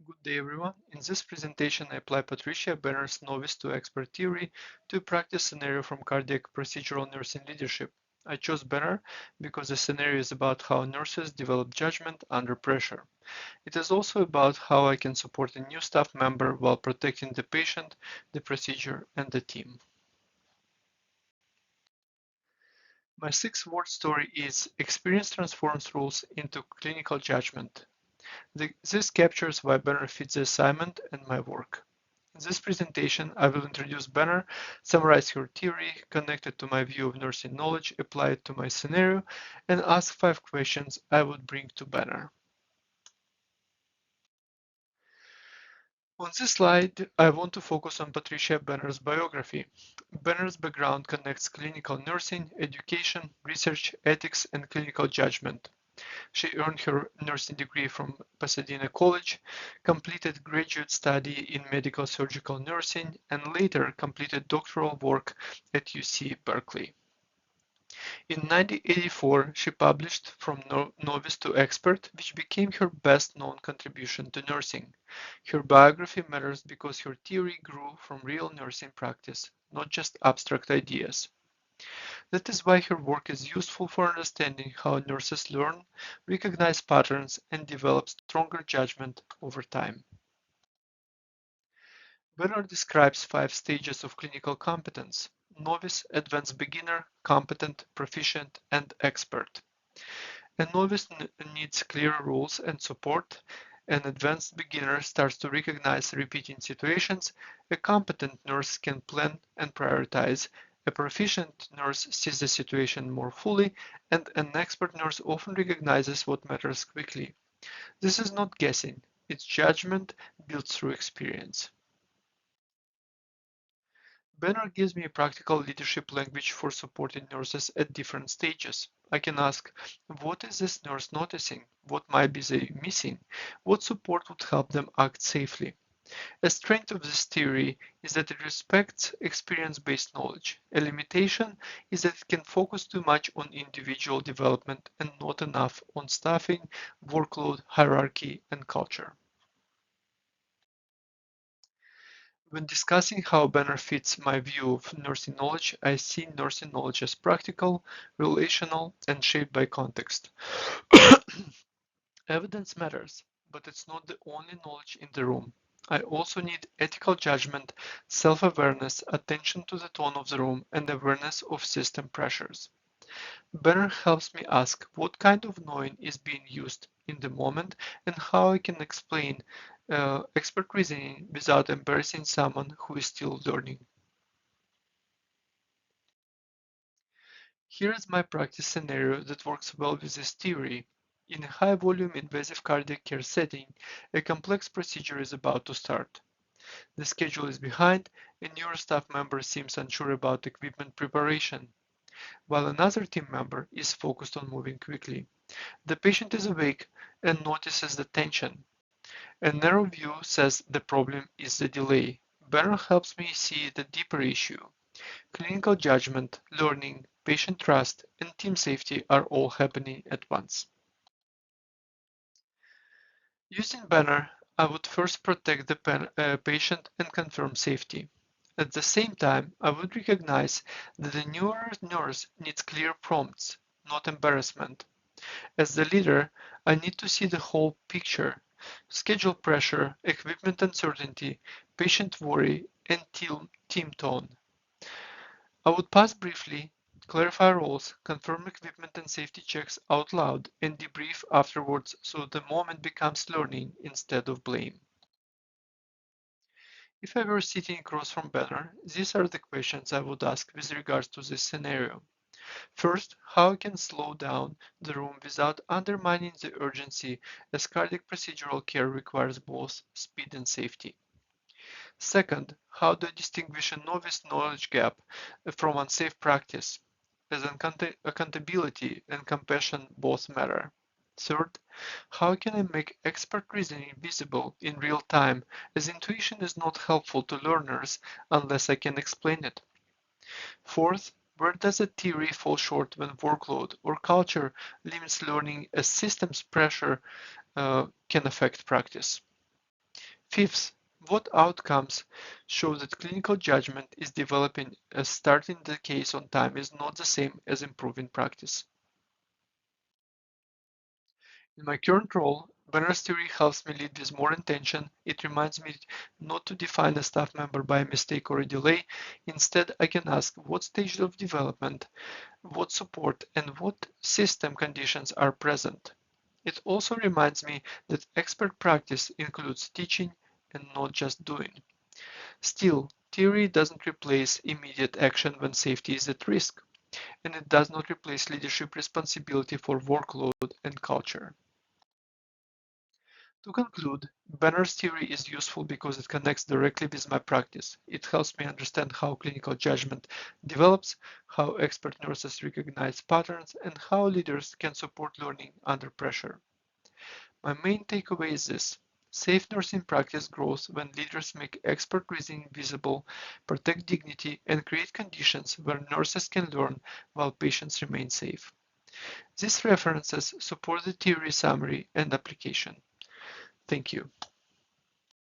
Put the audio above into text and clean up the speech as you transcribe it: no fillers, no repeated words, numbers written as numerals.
Good day, everyone. In this presentation, I apply Patricia Benner's novice to expert theory to a practice scenario from cardiac procedural nursing leadership. I chose Benner because the scenario is about how nurses develop judgment under pressure. It is also about how I can support a new staff member while protecting the patient, the procedure, and the team. My six-word story is Experience transforms rules into clinical judgment. This captures why Benner fits the assignment and my work. In this presentation, I will introduce Benner, summarize her theory, connect it to my view of nursing knowledge, apply it to my scenario, and ask 5 questions I would bring to Benner. On this slide, I want to focus on Patricia Benner's biography. Benner's background connects clinical nursing, education, research, ethics, and clinical judgment. She earned her nursing degree from Pasadena College, completed graduate study in medical surgical nursing, and later completed doctoral work at UC Berkeley. In 1984, she published From Novice to Expert, which became her best-known contribution to nursing. Her biography matters because her theory grew from real nursing practice, not just abstract ideas. That is why her work is useful for understanding how nurses learn, recognize patterns, and develop stronger judgment over time. Benner describes 5 stages of clinical competence: novice, advanced beginner, competent, proficient, and expert. A novice needs clear rules and support. An advanced beginner starts to recognize repeating situations. A competent nurse can plan and prioritize. A proficient nurse sees the situation more fully, and an expert nurse often recognizes what matters quickly. This is not guessing, it's judgment built through experience. Benner gives me a practical leadership language for supporting nurses at different stages. I can ask, what is this nurse noticing? What might be they missing? What support would help them act safely? A strength of this theory is that it respects experience-based knowledge. A limitation is that it can focus too much on individual development and not enough on staffing, workload, hierarchy, and culture. When discussing how Banner fits my view of nursing knowledge, I see nursing knowledge as practical, relational, and shaped by context. Evidence matters, but it's not the only knowledge in the room. I also need ethical judgment, self-awareness, attention to the tone of the room, and awareness of system pressures. Banner helps me ask what kind of knowing is being used in the moment and how I can explain expert reasoning without embarrassing someone who is still learning. Here is my practice scenario that works well with this theory. In a high-volume invasive cardiac care setting, a complex procedure is about to start. The schedule is behind, a newer staff member seems unsure about equipment preparation, while another team member is focused on moving quickly. The patient is awake and notices the tension. A narrow view says the problem is the delay. Banner helps me see the deeper issue. Clinical judgment, learning, patient trust, and team safety are all happening at once. Using Banner, I would first protect the patient and confirm safety. At the same time, I would recognize that the newer nurse needs clear prompts, not embarrassment. As the leader, I need to see the whole picture: schedule pressure, equipment uncertainty, patient worry, and team tone. I would pause briefly, clarify roles, confirm equipment and safety checks out loud, and debrief afterwards so the moment becomes learning instead of blame. If I were sitting across from Banner, these are the questions I would ask with regards to this scenario. First, how I can slow down the room without undermining the urgency, as cardiac procedural care requires both speed and safety. Second, how do I distinguish a novice knowledge gap from unsafe practice, as accountability and compassion both matter. Third, how can I make expert reasoning visible in real time, as intuition is not helpful to learners unless I can explain it. Fourth, where does a theory fall short when workload or culture limits learning as systems pressure can affect practice? Fifth, what outcomes show that clinical judgment is developing as starting the case on time is not the same as improving practice. In my current role, Banner's theory helps me lead with more intention. It reminds me not to define a staff member by a mistake or a delay. Instead, I can ask what stage of development, what support, and what system conditions are present. It also reminds me that expert practice includes teaching and not just doing. Still, theory doesn't replace immediate action when safety is at risk, and it does not replace leadership responsibility for workload and culture. To conclude, Banner's theory is useful because it connects directly with my practice. It helps me understand how clinical judgment develops, how expert nurses recognize patterns, and how leaders can support learning under pressure. My main takeaway is this: safe nursing practice grows when leaders make expert reasoning visible, protect dignity, and create conditions where nurses can learn while patients remain safe. These references support the theory summary and application. Thank you.